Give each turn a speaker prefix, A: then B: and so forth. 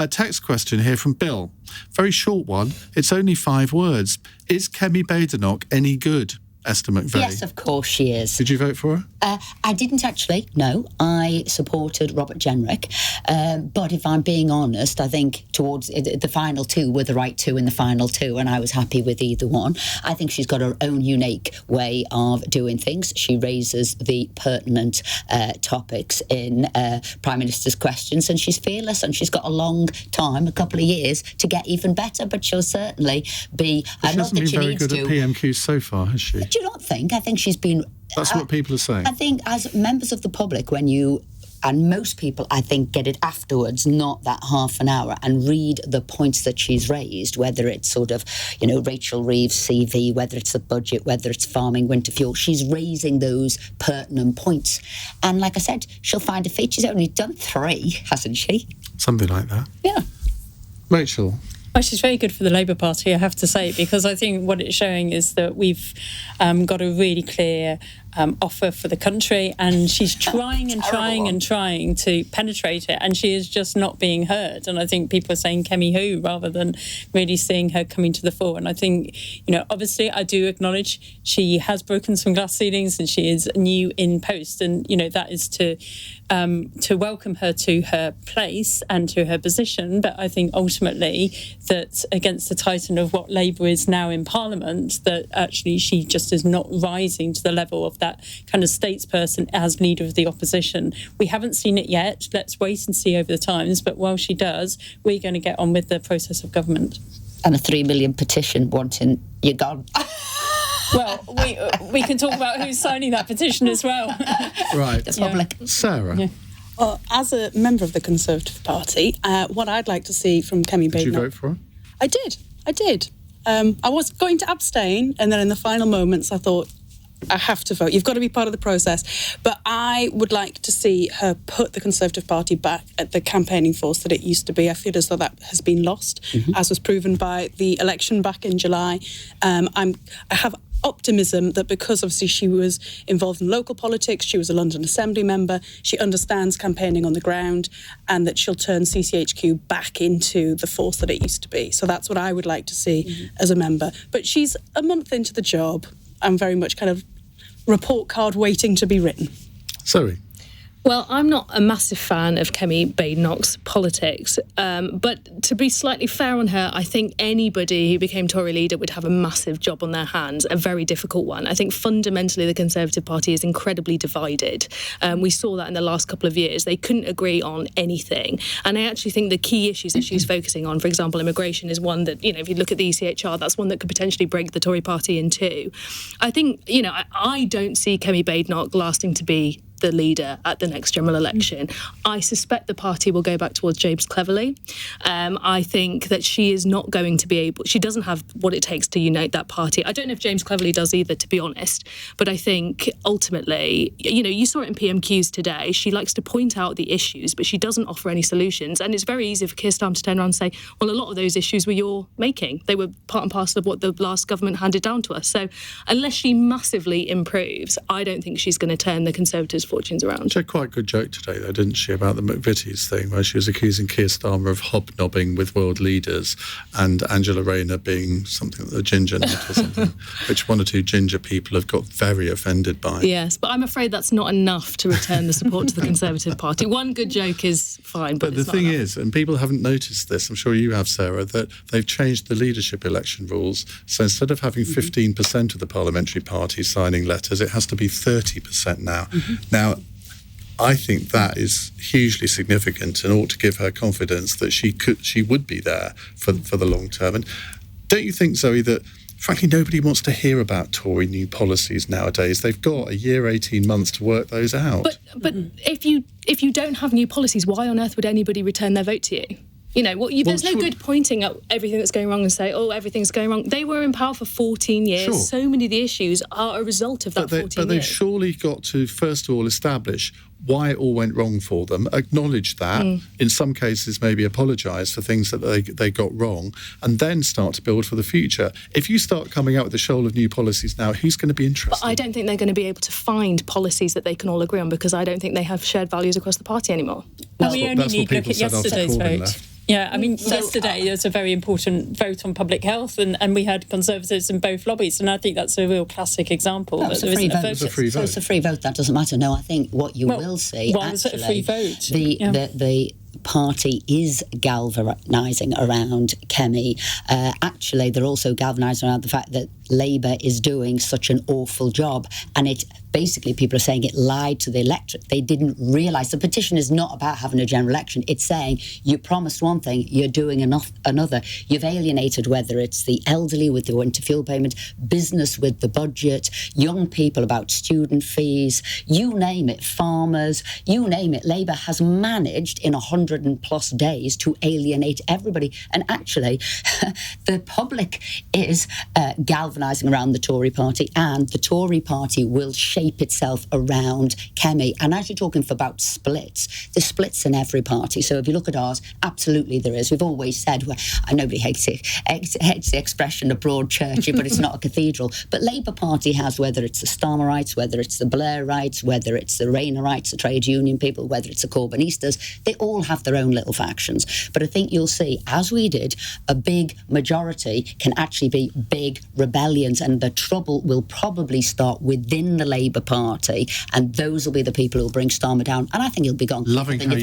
A: A text question here from Bill. Very short one. It's only 5 words. Is Kemi Badenoch any good? Esther McVey.
B: Yes, of course she is.
A: Did you vote for her?
B: I didn't actually, no. I supported Robert Jenrick. But if I'm being honest, I think towards the final 2 were the right 2 in the final 2, and I was happy with either one. I think she's got her own unique way of doing things. She raises the pertinent topics in Prime Minister's questions, and she's fearless, and she's got a long time, a couple of years, to get even better, but she'll certainly be...
A: She hasn't been very good at PMQs so far, has she?
B: Do you not think? I think she's been...
A: That's what people are saying.
B: I think as members of the public, when you... And most people, I think, get it afterwards, not that half an hour, and read the points that she's raised, whether it's sort of, Rachel Reeves' CV, whether it's the budget, whether it's farming, winter fuel. She's raising those pertinent points. And like I said, she'll find a feat. She's only done 3, hasn't she?
A: Something like that.
B: Yeah.
A: Rachel.
C: Well, she's very good for the Labour Party, I have to say, because I think what it's showing is that we've got a really clear offer for the country, and she's trying and trying and trying to penetrate it, and she is just not being heard. And I think people are saying Kemi who rather than really seeing her coming to the fore. And I think, obviously I do acknowledge she has broken some glass ceilings and she is new in post, and that is to welcome her to her place and to her position. But I think ultimately that against the titan of what Labour is now in Parliament, that actually she just is not rising to the level of that kind of statesperson as leader of the opposition. We haven't seen it yet. Let's wait and see over the times. But while she does, we're going to get on with the process of government.
B: And a 3 million petition wanting you gone.
C: Well, we can talk about who's signing that petition as well.
A: Right.
B: The public.
A: Sarah.
D: Yeah. Well, as a member of the Conservative Party, what I'd like to see from Kemi Badenoch...
A: Did you vote for her?
D: I did. I was going to abstain, and then in the final moments I thought, I have to vote. You've got to be part of the process. But I would like to see her put the Conservative Party back at the campaigning force that it used to be. I feel as though that has been lost, as was proven by the election back in July. I have optimism that because obviously she was involved in local politics, she was a London Assembly member, she understands campaigning on the ground, and that she'll turn CCHQ back into the force that it used to be. So that's what I would like to see as a member. But she's a month into the job. I'm very much kind of report card waiting to be written.
A: Zoe.
E: Well, I'm not a massive fan of Kemi Badenoch's politics, but to be slightly fair on her, I think anybody who became Tory leader would have a massive job on their hands, a very difficult one. I think fundamentally the Conservative Party is incredibly divided. We saw that in the last couple of years. They couldn't agree on anything. And I actually think the key issues that she's focusing on, for example, immigration, is one that, if you look at the ECHR, that's one that could potentially break the Tory Party in two. I think, I don't see Kemi Badenoch lasting to be the leader at the next general election. I suspect the party will go back towards James Cleverly. I think that she is not going to be able... She doesn't have what it takes to unite that party. I don't know if James Cleverly does either, to be honest. But I think, ultimately, you saw it in PMQs today. She likes to point out the issues, but she doesn't offer any solutions. And it's very easy for Keir Starmer to turn around and say, well, a lot of those issues were your making. They were part and parcel of what the last government handed down to us. So unless she massively improves, I don't think she's going to turn the Conservatives' fortunes around.
A: She had quite a good joke today, though, didn't she, about the McVitie's thing, where she was accusing Keir Starmer of hobnobbing with world leaders and Angela Rayner being something like the ginger nut or something, which one or two ginger people have got very offended by.
E: Yes, but I'm afraid that's not enough to return the support to the Conservative Party. One good joke is fine, but
A: the thing is, and people haven't noticed this, I'm sure you have, Sarah, that they've changed the leadership election rules. So instead of having 15% of the parliamentary party signing letters, it has to be 30% now. Now, I think that is hugely significant and ought to give her confidence that she would be there for the long term. And don't you think, Zoe, that frankly nobody wants to hear about Tory new policies nowadays? They've got a year, 18 months to work those out.
E: But if you don't have new policies, why on earth would anybody return their vote to you? There's no good pointing at everything that's going wrong and say, oh, everything's going wrong. They were in power for 14 years.
A: Sure.
E: So many of the issues are a result of that 14 years.
A: But they've surely got to, first of all, establish why it all went wrong for them, acknowledge that, in some cases maybe apologise for things that they got wrong, and then start to build for the future. If you start coming out with a shoal of new policies now, who's going to be interested?
E: But I don't think they're going to be able to find policies that they can all agree on, because I don't think they have shared values across the party anymore.
C: Well, we only need to look at yesterday's vote. Yeah, I mean, yesterday there was a very important vote on public health, and we had Conservatives in both lobbies, and I think that's a real classic example.
B: It's a free vote. So it's a free vote. That doesn't matter. No, I think what you will see,
C: actually, a free vote.
B: The party is galvanising around Kemi. Actually, they're also galvanising around the fact that Labour is doing such an awful job, and it basically, people are saying it lied to the electorate. They didn't realise. The petition is not about having a general election. It's saying you promised one thing, you're doing another. You've alienated, whether it's the elderly with the winter fuel payment, business with the budget, young people about student fees, you name it, farmers, you name it. Labour has managed in 100+ days to alienate everybody. And actually, the public is galvanising around the Tory party, and the Tory party will shape itself around Kemi. And as you're talking about splits, there's splits in every party. So if you look at ours, absolutely there is. We've always said, nobody hates the expression a broad church, but it's not a cathedral. But Labour Party has, whether it's the Starmerites, whether it's the Blairites, whether it's the Raynerites, the trade union people, whether it's the Corbynistas, they all have their own little factions. But I think you'll see, as we did, a big majority can actually be big rebellions, and the trouble will probably start within the Labour Party, and those will be the people who will bring Starmer down, and I think he'll be gone.
A: Loving how you